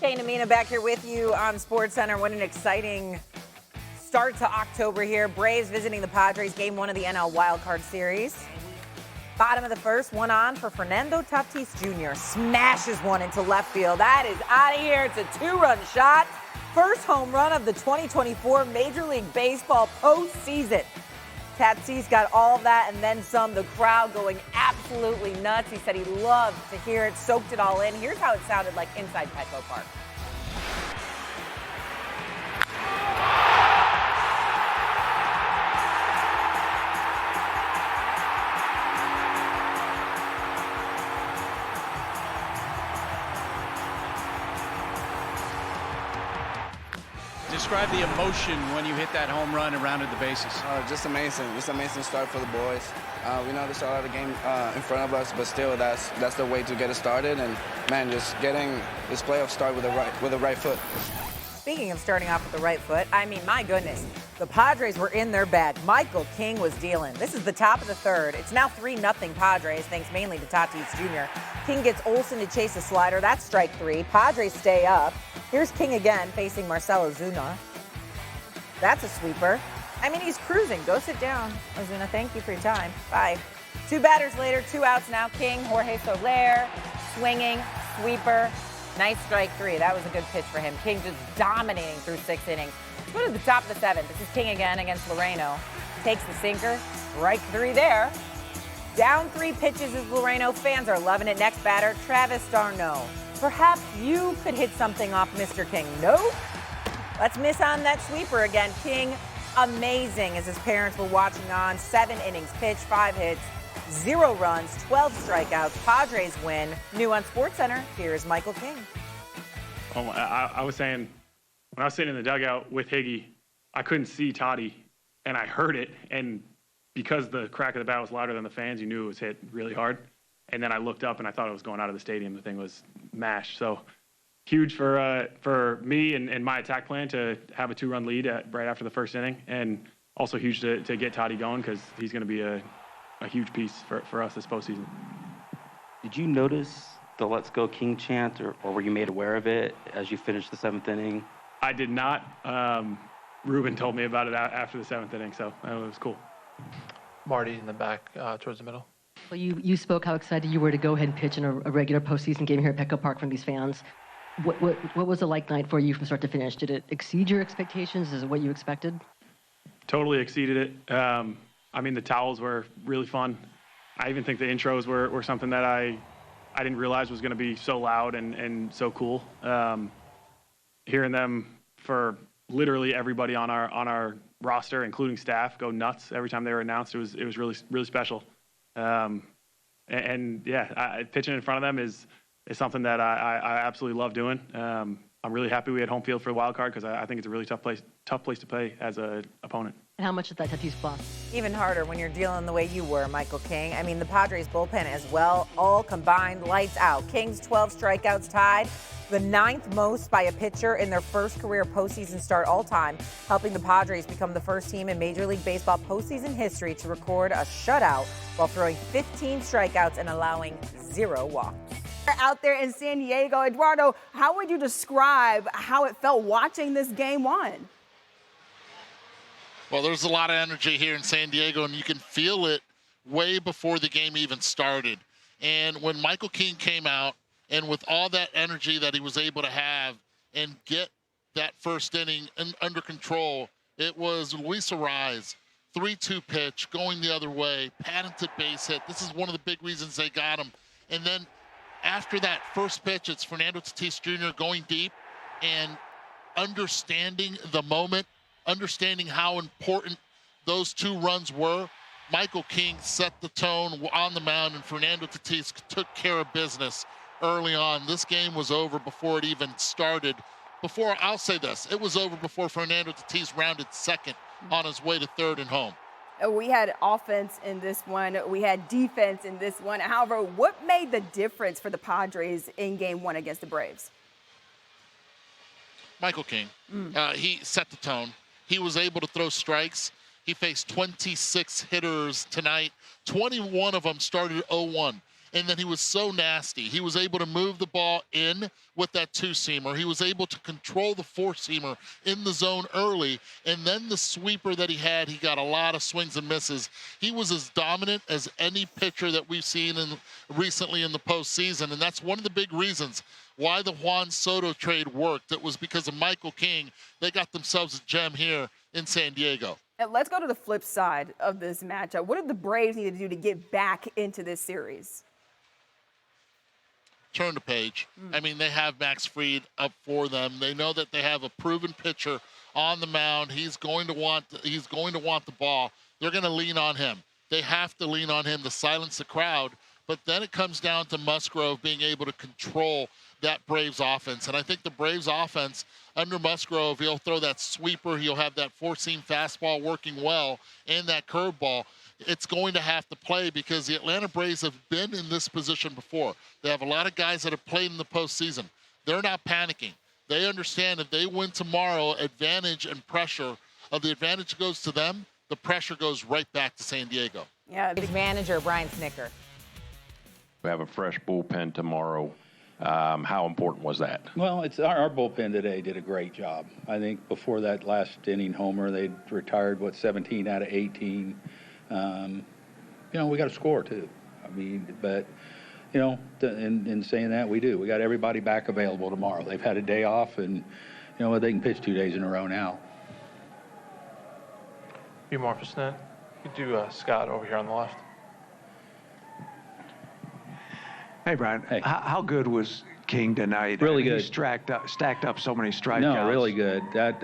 Kane and Amina back here with you on SportsCenter. What an exciting start to October here. Braves visiting the Padres, game 1 of the NL Wildcard Series. Bottom of the first, one on for Fernando Tatis Jr. Smashes one into left field. That is out of here. It's a 2-run shot. First home run of the 2024 Major League Baseball postseason. Tatis got all of that and then some. The crowd going absolutely nuts. He said he loved to hear it, soaked it all in. Here's how it sounded like inside Petco Park. Describe the emotion when you hit that home run and rounded the bases. Just amazing. Just amazing start for the boys. We know there's a lot of game in front of us, but still, that's the way to get it started. And man, just getting this playoff start with the right foot. Speaking of starting off with the right foot, I mean, my goodness, the Padres were in their bag. Michael King was dealing. This is the top of the third. It's now 3-0 Padres, thanks mainly to Tatis Jr. King gets Olsen to chase a slider. That's strike 3. Padres stay up. Here's King again facing Marcell Ozuna. That's a sweeper. I mean, he's cruising. Go sit down, Ozuna. Thank you for your time. Bye. 2 batters later, 2 outs now. King, Jorge Soler, swinging, sweeper. Nice strike 3. That was a good pitch for him. King just dominating through 6 innings. Let's go to the top of the 7th. This is King again against Loreno. Takes the sinker. Strike 3 there. Down 3 pitches is Loreno. Fans are loving it. Next batter, Travis d'Arnaud. Perhaps you could hit something off Mr. King. Nope. Let's miss on that sweeper again. King, amazing as his parents were watching on. 7 innings pitched, 5 hits, 0 runs, 12 strikeouts. Padres win. New on SportsCenter, here is Michael King. Oh, I was saying, when I was sitting in the dugout with Higgy, I couldn't see Toddy, and I heard it. And because the crack of the bat was louder than the fans, you knew it was hit really hard. And then I looked up, and I thought it was going out of the stadium. The thing was mashed. So huge for me and my attack plan to have a 2-run lead right after the first inning, and also huge to get Toddy going because he's going to be a huge piece for us this postseason. Did you notice the "Let's Go King" chant, or were you made aware of it as you finished the 7th inning? I did not. Ruben told me about it after the 7th inning, so it was cool. Marty in the back towards the middle. Well, you spoke how excited you were to go ahead and pitch in a regular postseason game here at Petco Park from these fans. What was a like night for you from start to finish? Did it exceed your expectations? Is it what you expected? Totally exceeded it. I mean, the towels were really fun. I even think the intros were something that I didn't realize was going to be so loud and so cool. Hearing them for literally everybody on our roster, including staff, go nuts every time they were announced. It was really special. And yeah, pitching in front of them is something that I absolutely love doing. I'm really happy we had home field for the wild card because I think it's a really tough place to play as an opponent. And how much did that Tatis block? Even harder when you're dealing the way you were, Michael King. I mean, the Padres bullpen as well, all combined, lights out. King's 12 strikeouts tied, the 9th most by a pitcher in their first career postseason start all time, helping the Padres become the first team in Major League Baseball postseason history to record a shutout while throwing 15 strikeouts and allowing 0 walks. Out there in San Diego, Eduardo, how would you describe how it felt watching this game 1? Well, there's a lot of energy here in San Diego, and you can feel it way before the game even started. And when Michael King came out, and with all that energy that he was able to have and get that first inning under control, it was Luis Arraez, 3-2 pitch, going the other way, patented base hit. This is one of the big reasons they got him. And then after that first pitch, it's Fernando Tatis Jr. going deep and understanding the moment, understanding how important those 2 runs were. Michael King set the tone on the mound, and Fernando Tatis took care of business early on. This game was over before it even started. I'll say this, it was over before Fernando Tatis rounded second on his way to third and home. We had offense in this one. We had defense in this one. However, what made the difference for the Padres in game 1 against the Braves? Michael King. He set the tone. He was able to throw strikes. He faced 26 hitters tonight. 21 of them started 0-1. And then he was so nasty. He was able to move the ball in with that two-seamer. He was able to control the four-seamer in the zone early. And then the sweeper that he had, he got a lot of swings and misses. He was as dominant as any pitcher that we've seen recently in the postseason. And that's one of the big reasons why the Juan Soto trade worked. It was because of Michael King. They got themselves a gem here in San Diego. And let's go to the flip side of this matchup. What do the Braves need to do to get back into this series? Turn the page. I mean, they have Max Fried up for them. They know that they have a proven pitcher on the mound. He's going to want the ball. They're going to lean on him. They have to lean on him to silence the crowd. But then it comes down to Musgrove being able to control that Braves offense. And I think the Braves offense under Musgrove, he'll throw that sweeper. He'll have that four-seam fastball working well and that curveball. It's going to have to play because the Atlanta Braves have been in this position before. They have a lot of guys that have played in the postseason. They're not panicking. They understand if they win tomorrow, advantage and pressure, the advantage goes to them, the pressure goes right back to San Diego. Yeah, his manager, Brian Snitker. We have a fresh bullpen tomorrow. How important was that? Well, it's our bullpen today did a great job. I think before that last inning homer, they'd retired, 17 out of 18. We got to score, too. I mean, but, in saying that, we do. We got everybody back available tomorrow. They've had a day off, and, they can pitch 2 days in a row now. A few more for Snit. You do Scott over here on the left. Hey, Brian. Hey. How good was King tonight? Really good. He stacked up so many strikeouts. No, really good. That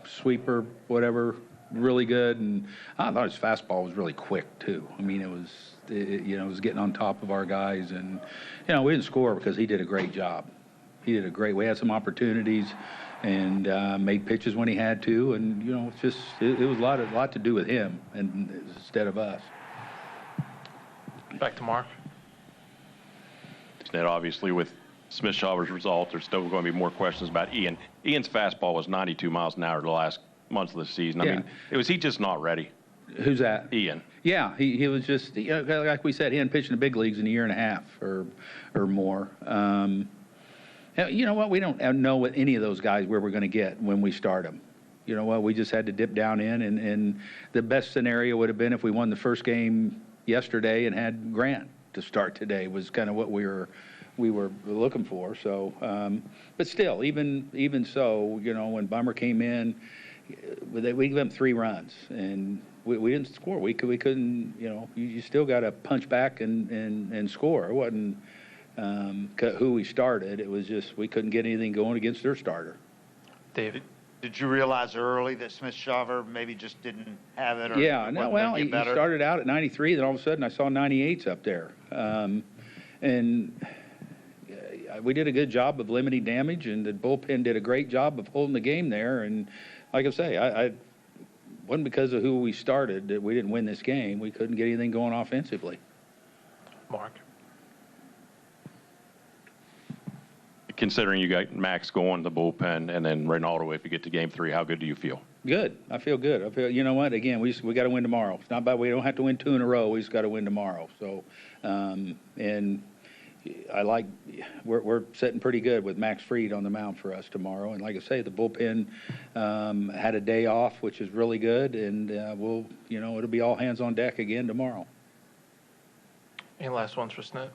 sweeper, whatever, really good. And I thought his fastball was really quick, too. I mean, it was getting on top of our guys. And, we didn't score because he did a great job. We had some opportunities and made pitches when he had to. And, it was a lot to do with him and instead of us. Back to Mark. Obviously, with Smith-Shawver's result, there's still going to be more questions about Ian. Ian's fastball was 92 miles an hour the last months of the season. I mean, was he just not ready? Who's that? Ian. Yeah, he was just, like we said, he hadn't pitched in the big leagues in a year and a half or more. You know what? We don't know what any of those guys where we're going to get when we start them. You know what? We just had to dip down in, and the best scenario would have been if we won the first game yesterday and had Grant to start today was kind of what we were looking for. So, but still, even so, when Bummer came in, we gave him 3 runs, and we didn't score. We couldn't. You still got to punch back and score. It wasn't who we started. It was just we couldn't get anything going against their starter. David. Did you realize early that Smith-Shawver maybe just didn't have it? Or yeah, no. Well, he started out at 93, then all of a sudden I saw 98s up there, and we did a good job of limiting damage, and the bullpen did a great job of holding the game there. And like I say, I wasn't because of who we started that we didn't win this game. We couldn't get anything going offensively. Mark. Considering you got Max going the bullpen and then Ronaldo, if you get to Game 3, how good do you feel? Good. I feel good. I feel. You know what? Again, we got to win tomorrow. It's not about we don't have to win 2 in a row. We just got to win tomorrow. So, and I like we're sitting pretty good with Max Fried on the mound for us tomorrow. And like I say, the bullpen had a day off, which is really good. And we'll, it'll be all hands on deck again tomorrow. Any last ones for Snit?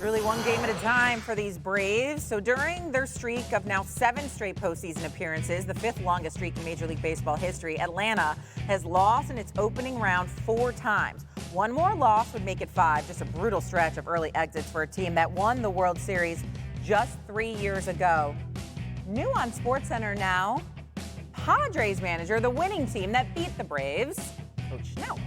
Really one game at a time for these Braves. So during their streak of now 7 straight postseason appearances, the 5th longest streak in Major League Baseball history, Atlanta has lost in its opening round 4 times. One more loss would make it 5. Just a brutal stretch of early exits for a team that won the World Series just 3 years ago. New on SportsCenter now, Padres manager, the winning team that beat the Braves, Coach Shildt.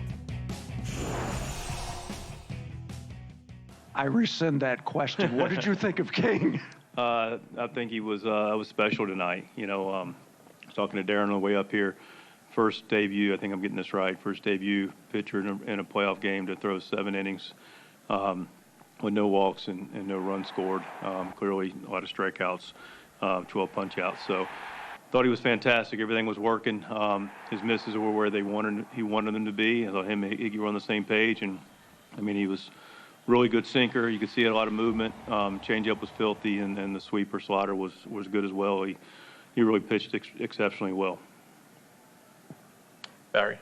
I rescind that question. What did you think of King? I think he was special tonight. I was talking to Darren on the way up here. First debut, I think I'm getting this right, first debut pitcher in a playoff game to throw 7 innings with no walks and no runs scored. Clearly a lot of strikeouts, 12 punch-outs. So thought he was fantastic. Everything was working. His misses were where he wanted them to be. I thought him and Iggy were on the same page. And, he was really good sinker. You could see a lot of movement. Changeup was filthy, and the sweeper slider was good as well. He really pitched exceptionally well. Barry.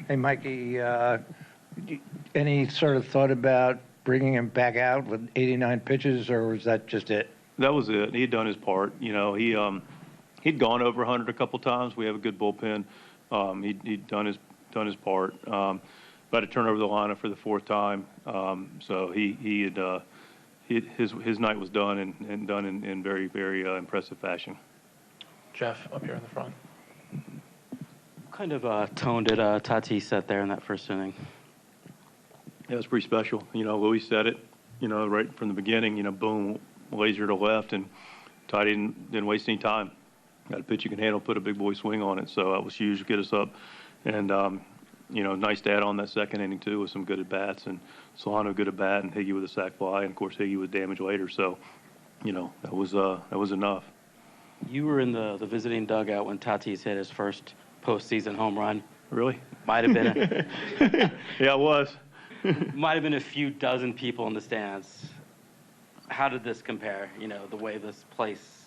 Hey, Mikey, any sort of thought about bringing him back out with 89 pitches, or was that just it? That was it. He'd done his part. You know, he'd gone over 100 a couple times. We have a good bullpen. He'd done his part. But to turn over the lineup for the fourth time, so his night was done and done in very, very impressive fashion. Jeff, up here in the front. What kind of tone did Tatis set there in that first inning? Yeah, it was pretty special. You know, Louis said it, you know, right from the beginning, you know, boom, laser to left, and Ty didn't waste any time. Got a pitch you can handle, put a big boy swing on it, so that was huge to get us up. And, you know, nice to add on that second inning, too, with some good at-bats, and Solano good at-bat, and Higgy with a sac fly, and, of course, Higgy was damaged later. So, you know, that was enough. You were in the visiting dugout when Tatis hit his first postseason home run. Really? Might have been yeah, it was. Might have been a few dozen people in the stands. How did this compare, you know, the way this place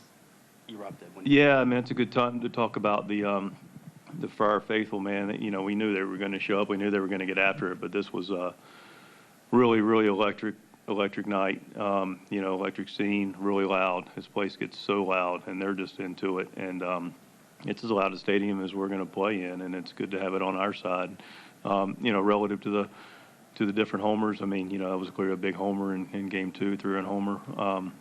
erupted? Yeah, I mean, it's a good time to talk about the Friar faithful, man. You know, we knew they were going to show up. We knew they were going to get after it, but this was really, really electric night. You know, electric scene, really loud. This place gets so loud, and they're just into it. And it's as loud a stadium as we're going to play in, and it's good to have it on our side. You know, relative to the different homers, I mean, you know, that was clearly a big homer in Game 2, 3-run homer.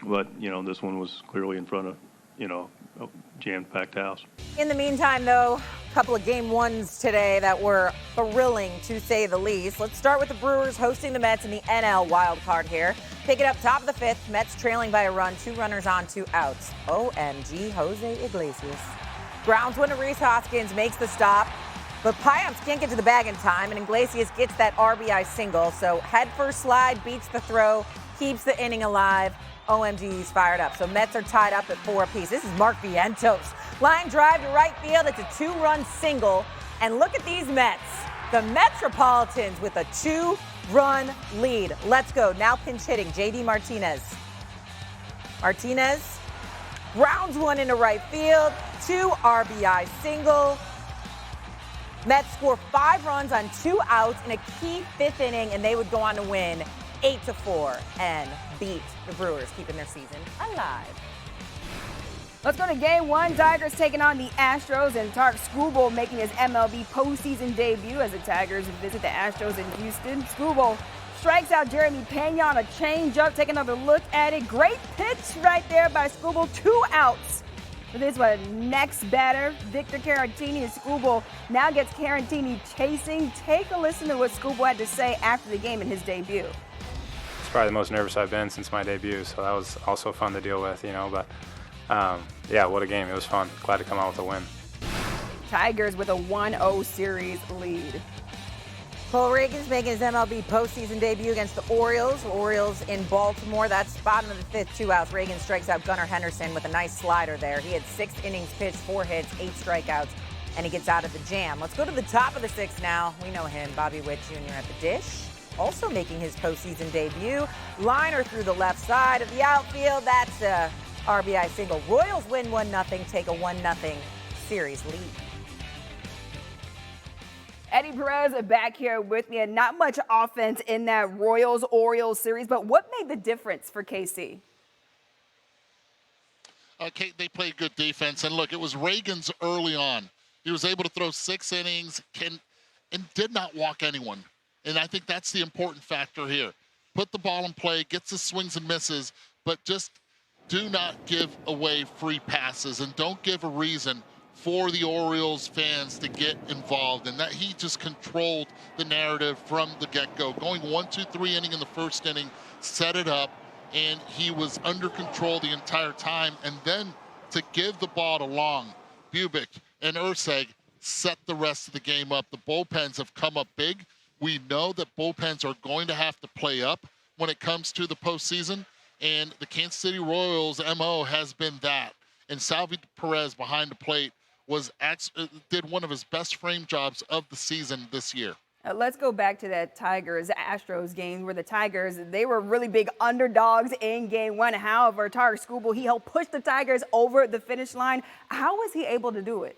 But, you know, this one was clearly in front of, you know, a jam-packed house. In the meantime, though, a couple of Game 1s today that were thrilling, to say the least. Let's start with the Brewers hosting the Mets in the NL wild card here. Pick it up top of the fifth. Mets trailing by a run, 2 runners on, 2 outs. OMG, Jose Iglesias. Groundsman to Rhys Hoskins makes the stop, but Payamps can't get to the bag in time, and Iglesias gets that RBI single. So head first slide, beats the throw, keeps the inning alive. OMG, he's fired up. So Mets are tied up at 4 apiece. This is Mark Vientos. Line drive to right field. It's a 2-run single. And look at these Mets. The Metropolitans with a 2-run lead. Let's go. Now pinch hitting, JD Martinez. Martinez grounds one into right field. 2 RBI single. Mets score 5 runs on 2 outs in a key 5th inning, and they would go on to win 8-4 and beat the Brewers, keeping their season alive. Let's go to Game 1. Tigers taking on the Astros, and Tark Skubal making his MLB postseason debut as the Tigers visit the Astros in Houston. Skubal strikes out Jeremy Pena on a changeup. Take another look at it. Great pitch right there by Skubal. 2 outs. For this one, next batter, Victor Caratini. And Skubal now gets Caratini chasing. Take a listen to what Skubal had to say after the game in his debut. It's probably the most nervous I've been since my debut, so that was also fun to deal with, you know, but yeah, what a game. It was fun. Glad to come out with a win. Tigers with a 1-0 series lead. Cole Reagan's making his MLB postseason debut against the Orioles. Orioles in Baltimore. That's bottom of the 5th, 2 outs. Reagan strikes out Gunnar Henderson with a nice slider there. He had 6 innings pitched, 4 hits, 8 strikeouts, and he gets out of the jam. Let's go to the top of the 6th now. We know him, Bobby Witt Jr. at the dish. Also making his postseason debut. Liner through the left side of the outfield. That's a RBI single. Royals win 1-0, take a 1-0 series lead. Eddie Perez back here with me, and not much offense in that Royals-Orioles series, but what made the difference for KC? They played good defense, and look, it was Reagan's early on. He was able to throw 6 innings and did not walk anyone. And I think that's the important factor here. Put the ball in play, gets the swings and misses, but just do not give away free passes, and don't give a reason for the Orioles fans to get involved. And that he just controlled the narrative from the get-go. Going 1-2-3 inning in the first inning, set it up, and he was under control the entire time. And then to give the ball to Long, Bubic, and Urseg set the rest of the game up. The bullpens have come up big. We know that bullpens are going to have to play up when it comes to the postseason, and the Kansas City Royals' MO has been that. And Salvi Perez behind the plate did one of his best frame jobs of the season this year. Let's go back to that Tigers-Astros game where the Tigers, they were really big underdogs in game one. However, Tarek Skubal, he helped push the Tigers over the finish line. How was he able to do it?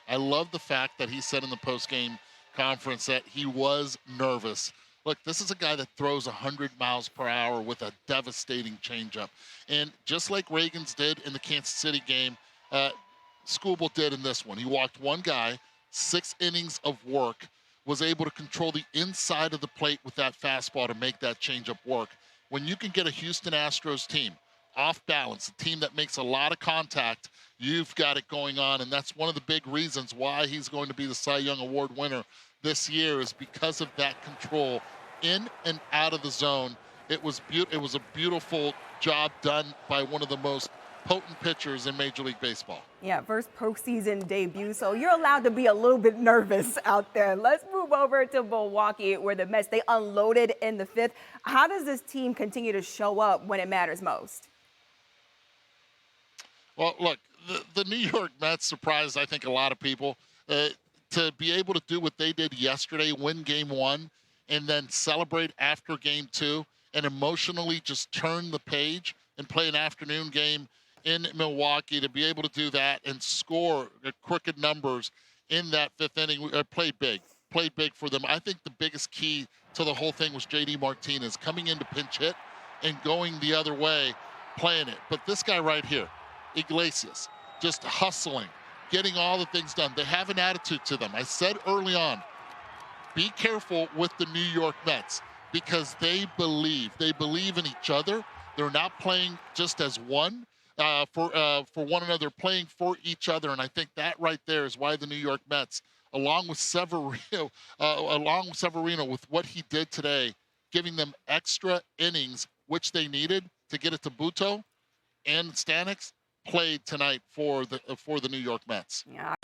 I love the fact that he said in the postgame conference that he was nervous. Look, this is a guy that throws 100 miles per hour with a devastating changeup. And just like Reagans did in the Kansas City game, Skubal did in this one. He walked one guy, 6 innings of work, was able to control the inside of the plate with that fastball to make that changeup work. When you can get a Houston Astros team off balance, a team that makes a lot of contact, you've got it going on. And that's one of the big reasons why he's going to be the Cy Young Award winner this year, is because of that control in and out of the zone. It was a beautiful job done by one of the most potent pitchers in Major League Baseball. Yeah, first postseason debut, so you're allowed to be a little bit nervous out there. Let's move over to Milwaukee, where the Mets, they unloaded in the 5th. How does this team continue to show up when it matters most? Well, look, the New York Mets surprised, I think, a lot of people. To be able to do what they did yesterday, win game 1, and then celebrate after game 2, and emotionally just turn the page and play an afternoon game in Milwaukee, to be able to do that and score crooked numbers in that 5th inning, played big for them. I think the biggest key to the whole thing was J.D. Martinez coming in to pinch hit and going the other way, playing it. But this guy right here, Iglesias, just hustling, getting all the things done. They have an attitude to them. I said early on, be careful with the New York Mets, because they believe in each other. They're not playing just as one for one another, playing for each other. And I think that right there is why the New York Mets, along with Severino, with what he did today, giving them extra innings, which they needed to get it to Buto and Stanix, played tonight for the New York Mets. Yeah.